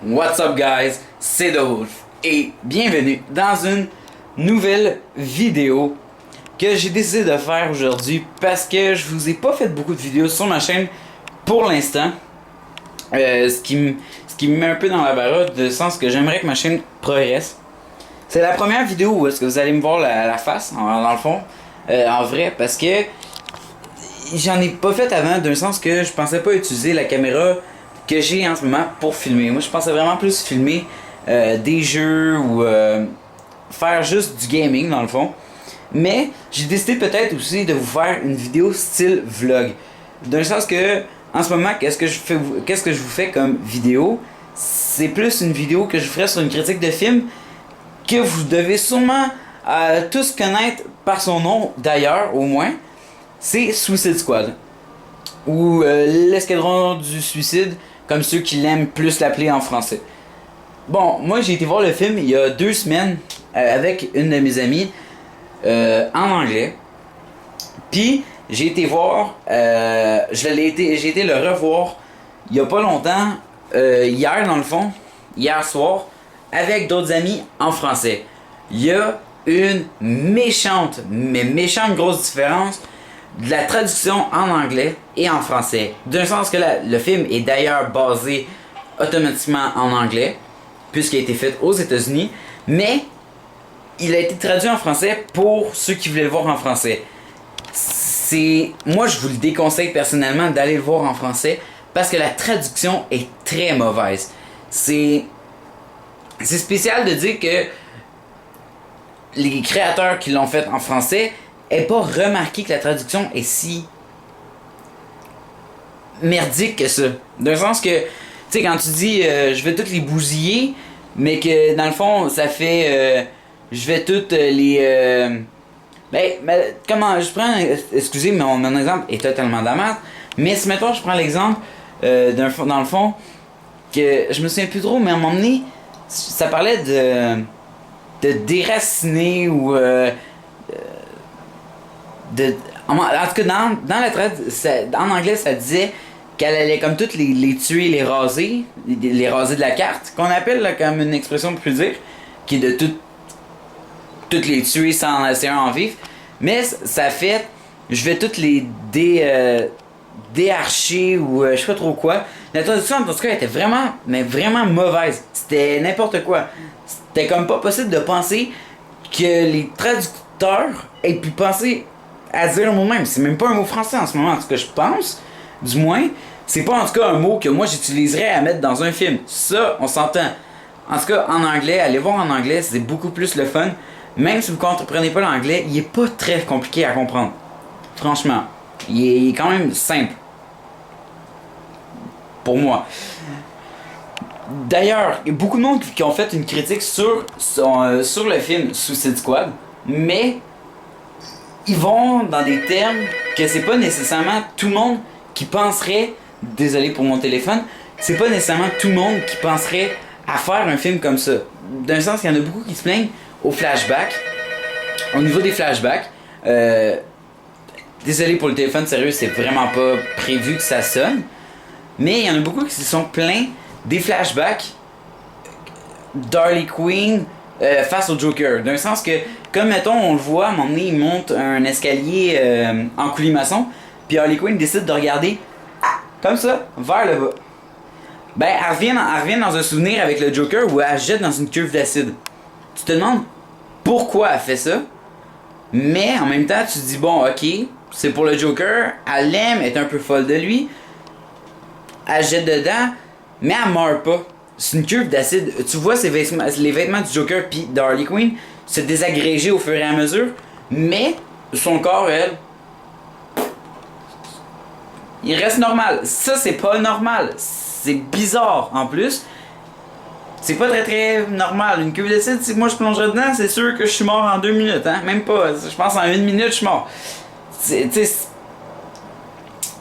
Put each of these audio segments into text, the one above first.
What's up guys, c'est The Wolf et bienvenue dans une nouvelle vidéo que j'ai décidé de faire aujourd'hui parce que je vous ai pas fait beaucoup de vidéos sur ma chaîne pour l'instant. Ce qui me met un peu dans la baraque de sens que j'aimerais que ma chaîne progresse. C'est la première vidéo où est-ce que vous allez me voir la face, dans le fond, en vrai, parce que j'en ai pas fait avant, d'un sens que je pensais pas utiliser la caméra que j'ai en ce moment pour filmer. Moi je pensais vraiment plus filmer des jeux ou faire juste du gaming dans le fond. Mais j'ai décidé peut-être aussi de vous faire une vidéo style vlog. D'un sens que en ce moment, qu'est-ce que je vous fais comme vidéo? C'est plus une vidéo que je ferai sur une critique de film que vous devez sûrement tous connaître par son nom d'ailleurs au moins. C'est Suicide Squad. Ou l'escadron du suicide, comme ceux qui l'aiment plus l'appeler en français. Bon, moi j'ai été voir le film il y a 2 semaines avec une de mes amies en anglais. Puis j'ai été voir, j'ai été le revoir il y a pas longtemps, hier dans le fond, hier soir, avec d'autres amis en français. Il y a une méchante grosse différence de la traduction en anglais et en français. D'un sens que le film est d'ailleurs basé automatiquement en anglais, puisqu'il a été fait aux États-Unis, mais il a été traduit en français pour ceux qui voulaient le voir en français. Moi je vous le déconseille personnellement d'aller le voir en français parce que la traduction est très mauvaise. C'est spécial de dire que les créateurs qui l'ont fait en français n'aient pas remarqué que la traduction est si merdique que ça. D'un sens que, tu sais, quand tu dis je vais toutes les bousiller, mais que dans le fond ça fait je vais toutes les comment je prends, excusez, mon exemple est totalement de la merde, mais si mettons je prends l'exemple dans le fond que je me souviens plus trop, mais à un moment donné ça parlait de déraciner ou en tout cas dans la en anglais ça disait qu'elle allait comme toutes les tuer, les raser de la carte, qu'on appelle là, comme une expression pour plus dire, qui est de toutes les tuer sans en laisser un en vivre. Mais ça fait je vais toutes les déarcher ou je sais pas trop quoi. La traduction en tout cas était vraiment mauvaise. C'était n'importe quoi. C'était comme pas possible de penser que les traducteurs aient pu penser à dire un mot même. C'est même pas un mot français en ce moment, en tout cas je pense, du moins. C'est pas en tout cas un mot que moi j'utiliserais à mettre dans un film. Ça, on s'entend. En tout cas, en anglais, allez voir en anglais, c'est beaucoup plus le fun. Même si vous comprenez pas l'anglais, il est pas très compliqué à comprendre. Franchement, il est quand même simple. Pour moi. D'ailleurs, il y a beaucoup de monde qui ont fait une critique sur le film Suicide Squad, mais ils vont dans des termes que c'est pas nécessairement tout le monde qui penserait, désolé pour mon téléphone, c'est pas nécessairement tout le monde qui penserait à faire un film comme ça. D'un sens, il y en a beaucoup qui se plaignent au flashback. Au niveau des flashbacks, désolé pour le téléphone, sérieux, c'est vraiment pas prévu que ça sonne. Mais il y en a beaucoup qui se sont plaints des flashbacks d'Harley Quinn face au Joker. D'un sens que, comme mettons, on le voit, à un moment donné, il monte un escalier en colimaçon, puis Harley Quinn décide de regarder comme ça, vers le bas. Ben, elle revient dans un souvenir avec le Joker où elle se jette dans une cuve d'acide. Tu te demandes pourquoi elle fait ça, mais en même temps, tu te dis, bon, ok, c'est pour le Joker, elle l'aime, elle est un peu folle de lui, elle jette dedans, mais elle meurt pas. C'est une cuve d'acide. Tu vois les vêtements du Joker puis d'Harley Quinn se désagréger au fur et à mesure, mais son corps, elle, il reste normal. Ça, c'est pas normal. C'est bizarre en plus. C'est pas très normal. Une cuve d'acide, si moi je plongerais dedans, c'est sûr que je suis mort en 2 minutes. Hein? Même pas. Je pense en 1 minute, je suis mort.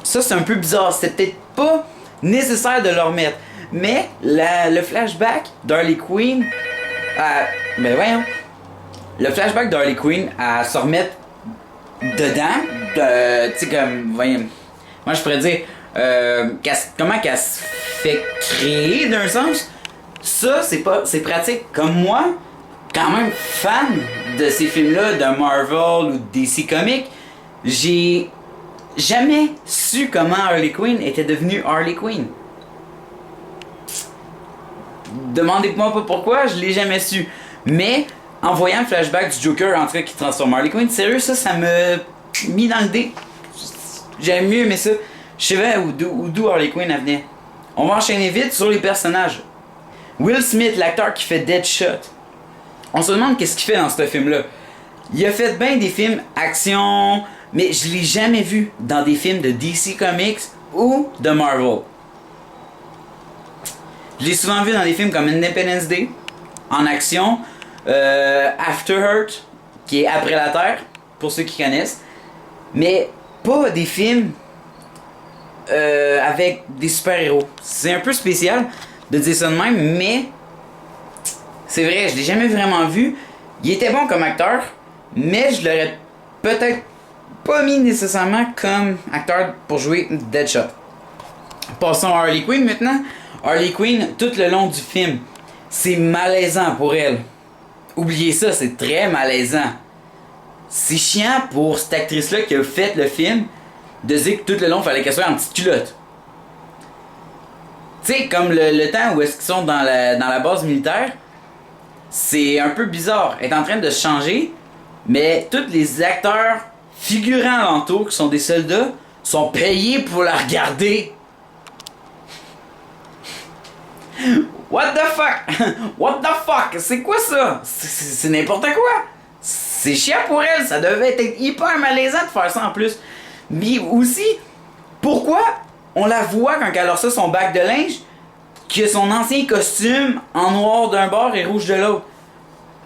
Ça, c'est un peu bizarre. C'était peut-être pas nécessaire de le remettre. Mais le flashback d'Harley Quinn, ben voyons, le flashback d'Harley Quinn à se remettre dedans, tu sais comme, voyons, moi je pourrais dire, comment qu'elle se fait créer d'un sens, Ça, c'est pratique. Comme moi, quand même fan de ces films-là, de Marvel ou de DC Comics, j'ai jamais su comment Harley Quinn était devenue Harley Quinn. Demandez-moi pas pourquoi, je l'ai jamais su. Mais, en voyant le flashback du Joker en tout cas qui transforme Harley Quinn, sérieux, ça m'a mis dans le dé. J'aime mieux aimé ça. Je savais d'où Harley Quinn venait. On va enchaîner vite sur les personnages. Will Smith, l'acteur qui fait Deadshot. On se demande qu'est-ce qu'il fait dans ce film-là. Il a fait bien des films action, mais je l'ai jamais vu dans des films de DC Comics ou de Marvel. Je l'ai souvent vu dans des films comme Independence Day, en action, After Earth, qui est Après la Terre, pour ceux qui connaissent, mais pas des films avec des super-héros. C'est un peu spécial de dire ça de même, mais c'est vrai, je l'ai jamais vraiment vu. Il était bon comme acteur, mais je l'aurais peut-être pas mis nécessairement comme acteur pour jouer Deadshot. Passons à Harley Quinn maintenant. Harley Quinn, tout le long du film, c'est malaisant pour elle. Oubliez ça, c'est très malaisant. C'est chiant pour cette actrice-là qui a fait le film de dire que tout le long, il fallait qu'elle soit en petite culotte. Tu sais, comme le temps où est-ce qu'ils sont dans la base militaire, c'est un peu bizarre. Elle est en train de se changer, mais tous les acteurs figurants alentour qui sont des soldats sont payés pour la regarder. What the fuck? What the fuck? C'est quoi ça? C'est n'importe quoi. C'est chiant pour elle. Ça devait être hyper malaisant de faire ça en plus. Mais aussi, pourquoi on la voit quand elle a reçu son bac de linge que son ancien costume en noir d'un bord et rouge de l'autre?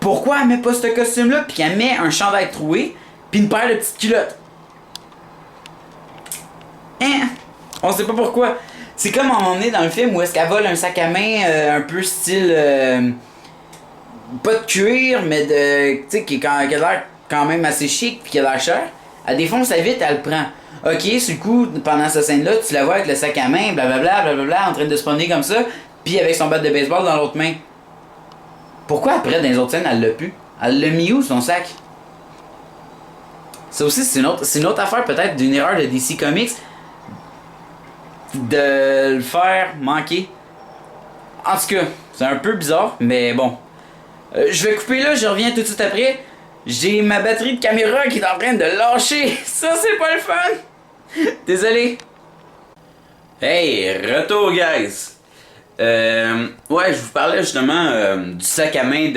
Pourquoi elle met pas ce costume-là puis qu'elle met un chandail troué puis une paire de petites culottes? Hein? On sait pas pourquoi. C'est comme à un moment donné dans le film où est-ce qu'elle vole un sac à main un peu style pas de cuir mais de tu sais qui a l'air quand même assez chic puis qui a l'air cher. Elle défonce ça vite, elle le prend. Ok, sur le coup, pendant cette scène-là, tu la vois avec le sac à main, blablabla, en train de se promener comme ça, puis avec son bat de baseball dans l'autre main. Pourquoi après, dans les autres scènes, elle l'a pu? Elle l'a mis où, son sac? Ça aussi, c'est une autre affaire peut-être d'une erreur de DC Comics de le faire manquer. En tout cas, c'est un peu bizarre, mais bon. Je vais couper là, je reviens tout de suite après. J'ai ma batterie de caméra qui est en train de lâcher. Ça, c'est pas le fun. Désolé. Hey, retour, guys. Ouais, je vous parlais justement du sac à main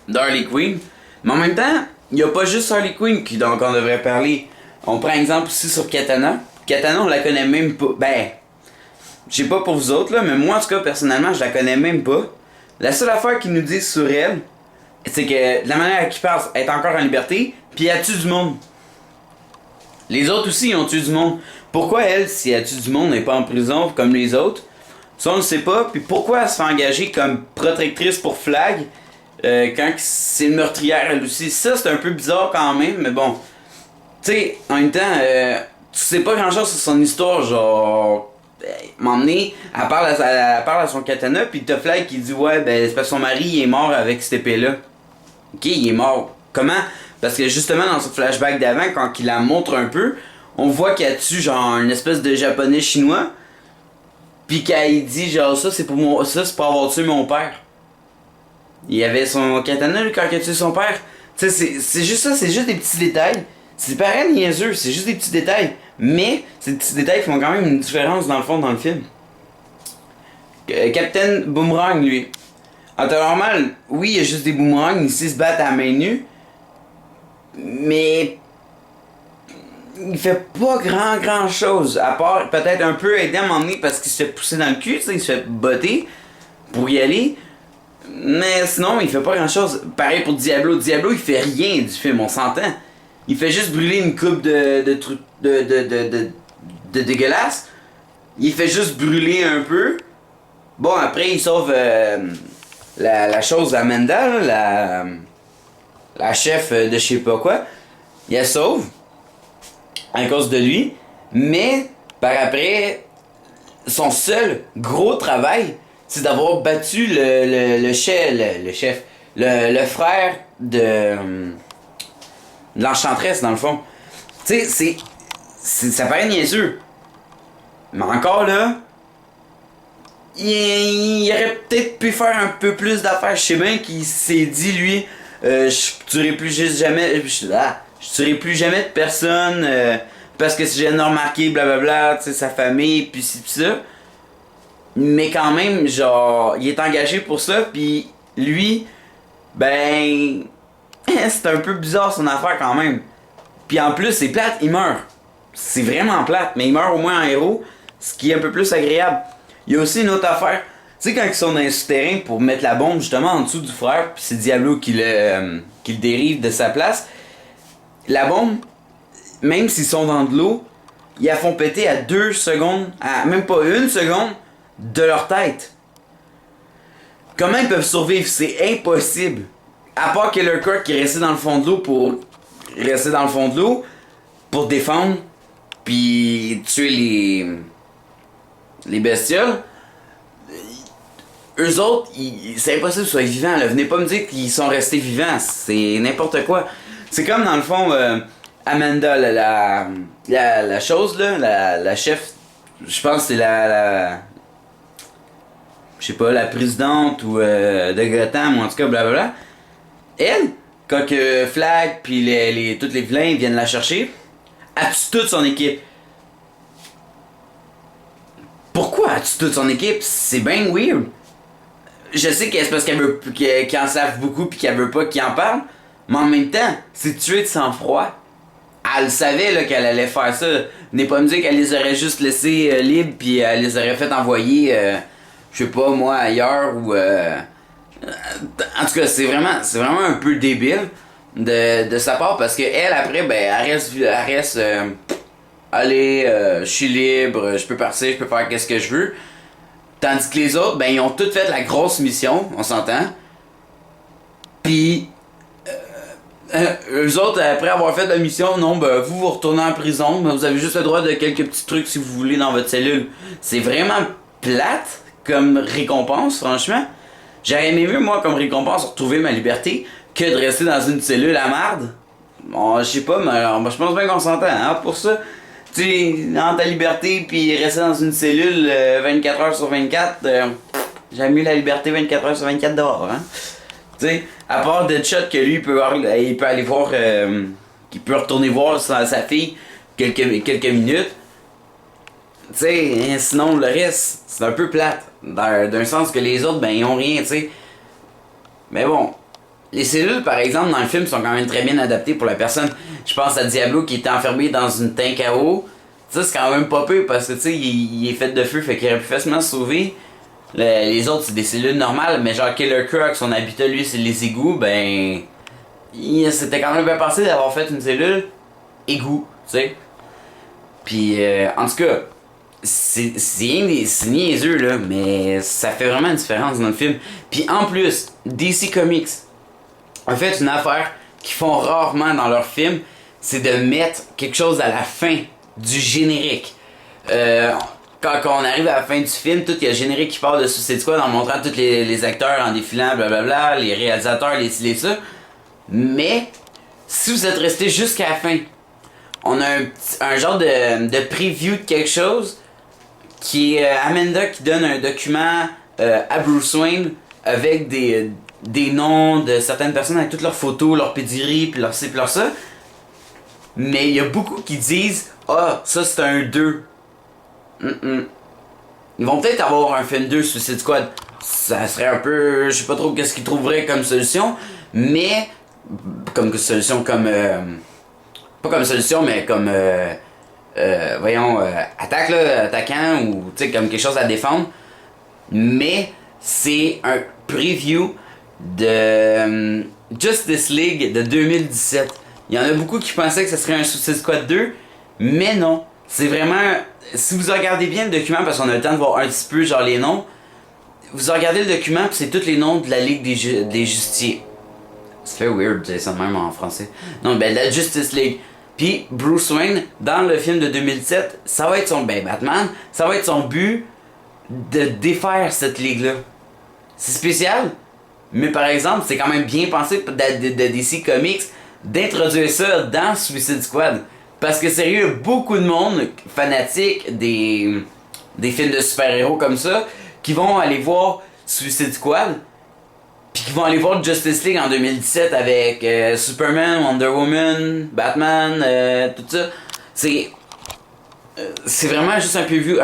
d'Harley Quinn. Mais en même temps, il n'y a pas juste Harley Quinn dont on devrait parler. On prend exemple aussi sur Katana. Katana, on la connaît même pas. Ben, je sais pas pour vous autres, là, mais moi, en tout cas, personnellement, je la connais même pas. La seule affaire qu'ils nous disent sur elle, c'est que de la manière qu'ils parlent, elle est encore en liberté, puis elle tue du monde. Les autres aussi, ils ont tué du monde. Pourquoi elle, si elle tue du monde, n'est pas en prison comme les autres? Ça, on ne sait pas. Puis pourquoi elle se fait engager comme protectrice pour Flag quand c'est une meurtrière elle aussi? Ça, c'est un peu bizarre quand même, mais bon. Tu sais, en même temps, tu sais pas grand chose sur son histoire, genre. M'emmener, elle parle à son katana, puis t'as Flag qui dit ouais, ben c'est parce que son mari il est mort avec cette épée-là. Ok, il est mort. Comment? Parce que justement dans ce flashback d'avant, quand il la montre un peu, on voit qu'elle tue genre une espèce de japonais chinois, puis qu'elle dit genre ça c'est pour avoir tué mon père. Il y avait son katana lui, quand il a tué son père. Tu sais, c'est juste ça, c'est juste des petits détails. C'est pareil niaiseux, c'est juste des petits détails. Mais c'est des petits détails qui font quand même une différence dans le fond dans le film. Captain Boomerang, lui. En temps normal, oui, il y a juste des boomerangs, ici se battent à la main nue. Mais il fait pas grand chose. À part peut-être un peu aider à m'emmener parce qu'il se fait pousser dans le cul, tu sais, il se fait botter pour y aller. Mais sinon, il fait pas grand chose. Pareil pour Diablo. Diablo, il fait rien du film, on s'entend. Il fait juste brûler une coupe de trucs de dégueulasse. Il fait juste brûler un peu. Bon, après, il sauve la chose Amanda, la chef de je sais pas quoi. Il la sauve à cause de lui. Mais, par après, son seul gros travail, c'est d'avoir battu le frère de l'Enchantresse, dans le fond. Tu sais, ça paraît niaiseux. Mais encore là, il aurait peut-être pu faire un peu plus d'affaires. Je sais bien qu'il s'est dit, lui, je tuerai plus jamais. Je tuerai plus jamais de personne parce que si j'ai remarqué, blablabla, tu sais, sa famille, puis ci, pis ça. Mais quand même, genre, il est engagé pour ça, puis lui, ben, c'est un peu bizarre son affaire quand même. Puis en plus, c'est plate, il meurt. C'est vraiment plate, mais il meurt au moins en héros, ce qui est un peu plus agréable. Il y a aussi une autre affaire. Tu sais, quand ils sont dans un souterrain pour mettre la bombe justement en dessous du frère, puis c'est Diablo qui le dérive de sa place, la bombe, même s'ils sont dans de l'eau, ils la font péter à 2 secondes, à même pas 1 seconde, de leur tête. Comment ils peuvent survivre? C'est impossible. À part Killer Croc qui est resté dans le fond de l'eau pour rester dans le fond de l'eau, pour défendre, puis tuer les bestioles. Eux autres, c'est impossible qu'ils soient vivants. Là. Venez pas me dire qu'ils sont restés vivants. C'est n'importe quoi. C'est comme dans le fond, Amanda, la chose, là, la chef, je pense que c'est je sais pas, la présidente ou de Gotham, ou en tout cas, blablabla. Elle, quand que Flag puis tous les vilains viennent la chercher, elle tue toute son équipe. Pourquoi elle tue toute son équipe? C'est bien weird. Je sais que c'est parce qu'elle veut qu'ils en savent beaucoup puis qu'elle veut pas qu'ils en parlent, mais en même temps, c'est tuer de sang-froid. Elle savait là, qu'elle allait faire ça. N'est pas me dire qu'elle les aurait juste laissés libres puis elle les aurait fait envoyer, je sais pas moi, ailleurs ou. En tout cas, c'est vraiment un peu débile de sa part parce que elle après, ben, elle reste allez, je suis libre, je peux partir, je peux faire qu'est-ce que je veux. Tandis que les autres, ben, ils ont toutes fait la grosse mission, on s'entend. Puis, eux autres, après avoir fait la mission, non, ben, vous retournez en prison, mais vous avez juste le droit de quelques petits trucs si vous voulez dans votre cellule. C'est vraiment plate comme récompense, franchement. J'aurais aimé mieux, moi, comme récompense, retrouver ma liberté que de rester dans une cellule à marde. Bon, je sais pas, mais je pense bien qu'on s'entend, hein, pour ça. Tu sais, dans ta liberté, puis rester dans une cellule 24 heures sur 24, j'aime mieux la liberté 24 heures sur 24 dehors, hein. Tu sais, à part Deadshot que lui, il peut aller voir, il peut retourner voir sa fille quelques minutes. Tu sais, sinon le reste, c'est un peu plate. D'un sens que les autres, ben, ils ont rien, tu sais. Mais bon. Les cellules, par exemple, dans le film, sont quand même très bien adaptées pour la personne. Je pense à Diablo qui était enfermé dans une tank à eau. Ça, c'est quand même pas peu parce que, tu sais, il est fait de feu, fait qu'il aurait pu facilement se sauver. Les autres, c'est des cellules normales, mais genre Killer Croc, son habitat, lui, c'est les égouts, ben. C'était quand même bien passé d'avoir fait une cellule égout, tu sais. Puis, en tout cas, c'est niaiseux, là, mais ça fait vraiment une différence dans le film. Puis, en plus, DC Comics en fait une affaire qu'ils font rarement dans leurs films, c'est de mettre quelque chose à la fin du générique. Quand on arrive à la fin du film, tout il y a le générique qui part de Suicide Squad en montrant tous les acteurs en défilant, blablabla, les réalisateurs, les ça. Mais, si vous êtes resté jusqu'à la fin, on a un genre de preview de quelque chose qui est Amanda qui donne un document à Bruce Wayne avec des noms de certaines personnes avec toutes leurs photos, leurs pédigree, puis leur ci, puis leur ça. Mais il y a beaucoup qui disent « Ah, ça c'est un 2 ». Ils vont peut-être avoir un film 2 Suicide Squad. Ça serait un peu... Je sais pas trop qu'est-ce qu'ils trouveraient comme solution, mais... Comme solution, comme... pas comme solution, mais comme... voyons, attaque là, attaquant, ou tu sais, comme quelque chose à défendre. Mais c'est un preview de Justice League de 2017. Il y en a beaucoup qui pensaient que ce serait un Suicide Squad 2, mais non. C'est vraiment... Si vous regardez bien le document, parce qu'on a le temps de voir un petit peu genre les noms, vous regardez le document, puis c'est tous les noms de la Ligue des Justiciers. Ça fait weird de dire ça même en français. Non, ben la Justice League. Puis Bruce Wayne, dans le film de 2007, ça va être son... Ben Batman, ça va être son but de défaire cette ligue-là. C'est spécial, mais par exemple, c'est quand même bien pensé de DC Comics d'introduire ça dans Suicide Squad. Parce que sérieux, beaucoup de monde fanatique des films de super-héros comme ça, qui vont aller voir Suicide Squad, puis qui vont aller voir Justice League en 2017 avec Superman, Wonder Woman, Batman, tout ça. C'est vraiment juste un preview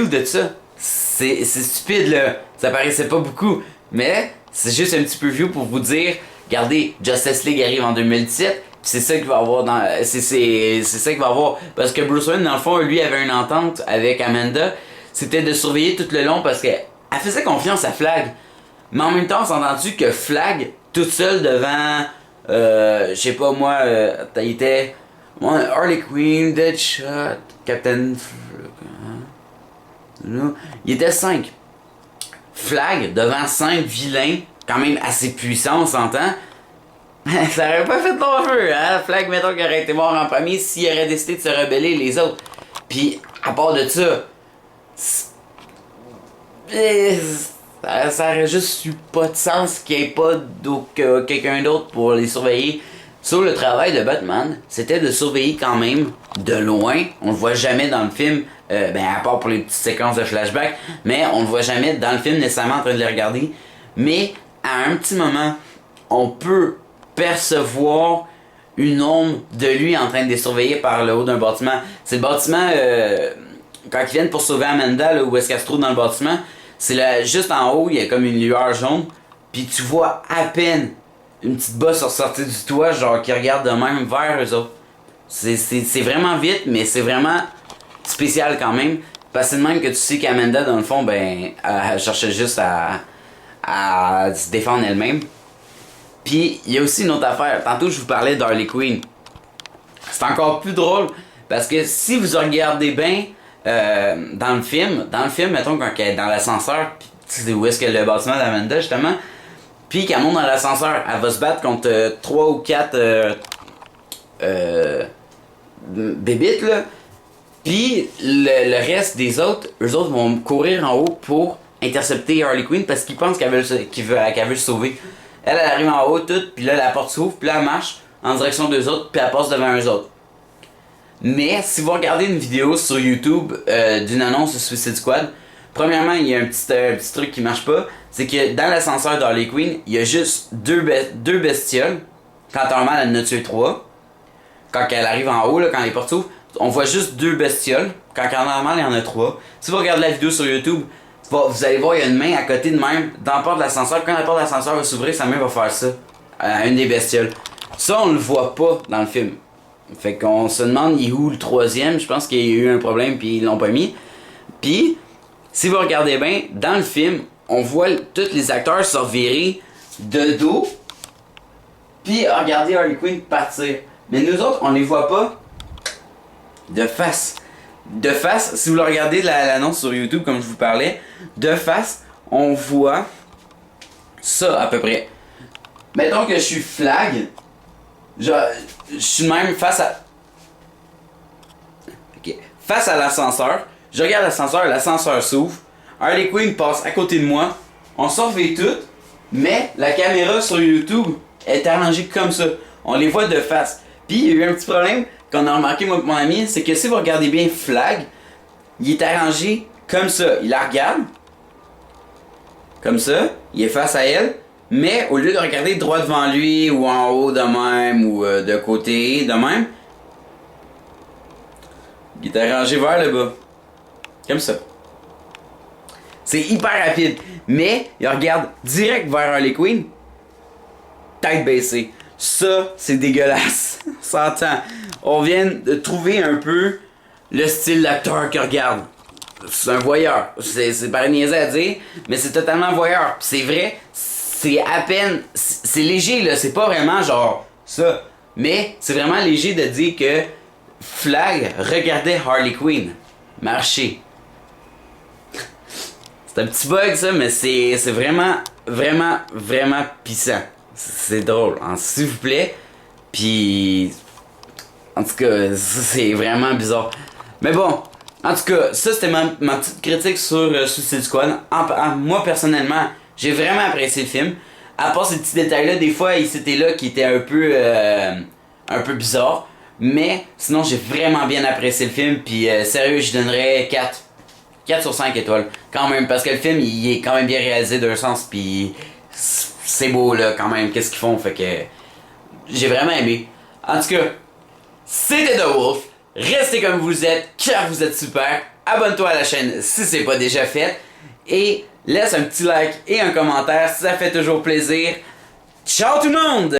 de ça. C'est stupide là, ça paraissait pas beaucoup, mais c'est juste un petit preview pour vous dire, regardez, Justice League arrive en 2017, c'est ça qu'il va avoir dans, c'est ça qu'il va avoir, parce que Bruce Wayne dans le fond lui avait une entente avec Amanda, c'était de surveiller tout le long parce que elle faisait confiance à Flag, mais en même temps on s'est entendu que Flag toute seule devant, je sais pas moi, il était Harley Quinn, Deadshot, Captain. Il était 5. Flag devant 5 vilains, quand même assez puissants, on s'entend. Ça aurait pas fait long feu, hein? Flag, mettons qu'il aurait été mort en premier s'il aurait décidé de se rebeller les autres. Puis, à part de ça, ça aurait juste eu pas de sens qu'il n'y ait pas quelqu'un d'autre pour les surveiller. Sur le travail de Batman, c'était de surveiller quand même de loin. On le voit jamais dans le film, à part pour les petites séquences de flashback, mais on le voit jamais dans le film nécessairement en train de les regarder. Mais à un petit moment, on peut percevoir une ombre de lui en train de les surveiller par le haut d'un bâtiment. C'est le bâtiment, quand ils viennent pour sauver Amanda, là, où est-ce qu'elle se trouve dans le bâtiment, c'est là, juste en haut, il y a comme une lueur jaune, puis tu vois à peine une petite bosse ressortie du toit, genre qui regarde de même vers eux autres. C'est vraiment vite, mais c'est vraiment spécial quand même. Parce que c'est de même que tu sais qu'Amanda, dans le fond, elle cherchait juste à se défendre elle-même. Puis, il y a aussi une autre affaire. Tantôt, je vous parlais d'Harley Quinn. C'est encore plus drôle, parce que si vous regardez bien dans le film, mettons, quand elle est dans l'ascenseur, c'est où est-ce que le bâtiment d'Amanda, justement, puis qu'elle monte dans l'ascenseur, elle va se battre contre 3 ou 4 bébites, là. Puis le reste des autres, eux autres vont courir en haut pour intercepter Harley Quinn parce qu'ils pensent qu'elle veut le sauver. Elle arrive en haut toute, puis là la porte s'ouvre, puis là elle marche en direction d'eux autres, puis elle passe devant eux autres. Mais si vous regardez une vidéo sur YouTube d'une annonce de Suicide Squad, premièrement, il y a un petit truc qui marche pas, c'est que dans l'ascenseur d'Harley Quinn, il y a juste deux bestioles. Quand normalement elle en a tué 3. Quand elle arrive en haut, là, quand les portes s'ouvrent, on voit juste 2 bestioles. Quand normalement il y en a 3. Si vous regardez la vidéo sur YouTube, vous allez voir, il y a une main à côté de même dans la porte de l'ascenseur. Quand la porte de l'ascenseur va s'ouvrir, sa main va faire ça à une des bestioles. Ça, on le voit pas dans le film. Fait qu'on se demande, il est où le 3e? Je pense qu'il y a eu un problème puis ils l'ont pas mis. Puis, si vous regardez bien, dans le film, on voit tous les acteurs se revirer de dos, puis regarder Harley Quinn partir. Mais nous autres, on les voit pas de face. De face, si vous le regardez l'annonce sur YouTube, comme je vous parlais, de face, on voit ça à peu près. Mettons que je suis Flag, je suis même face à... Ok. Face à l'ascenseur, je regarde l'ascenseur s'ouvre, Harley Quinn passe à côté de moi, on surveille tout, mais la caméra sur YouTube est arrangée comme ça. On les voit de face. Puis il y a eu un petit problème qu'on a remarqué moi et mon ami, c'est que si vous regardez bien Flag, il est arrangé comme ça. Il la regarde, comme ça, il est face à elle, mais au lieu de regarder droit devant lui, ou en haut de même, ou de côté, de même, il est arrangé vers le bas. Comme ça. C'est hyper rapide. Mais il regarde direct vers Harley Quinn, tête baissée. Ça, c'est dégueulasse. On s'entend. On vient de trouver un peu le style d'acteur qu'il regarde. C'est un voyeur. C'est pas niaisé à dire, mais c'est totalement voyeur. Pis c'est vrai, c'est à peine... C'est léger, là. C'est pas vraiment genre ça. Mais c'est vraiment léger de dire que Flag regardait Harley Quinn marcher. C'est un petit bug, ça, mais c'est vraiment, vraiment, vraiment pissant. C'est drôle, hein, s'il vous plaît. Puis, en tout cas, c'est vraiment bizarre. Mais bon, En tout cas, ça c'était ma petite critique sur Suicide Squad. Moi personnellement, j'ai vraiment apprécié le film. À part ces petits détails-là, des fois, c'était là qui étaient un peu bizarres. Mais sinon, j'ai vraiment bien apprécié le film. Puis sérieux, je donnerais 4 sur 5 étoiles. Quand même, parce que le film, il est quand même bien réalisé d'un sens. Puis c'est beau là, quand même, qu'est-ce qu'ils font. Fait que j'ai vraiment aimé. En tout cas, c'était The Wolf. Restez comme vous êtes, car vous êtes super. Abonne-toi à la chaîne si c'est pas déjà fait. Et laisse un petit like et un commentaire, ça fait toujours plaisir. Ciao tout le monde!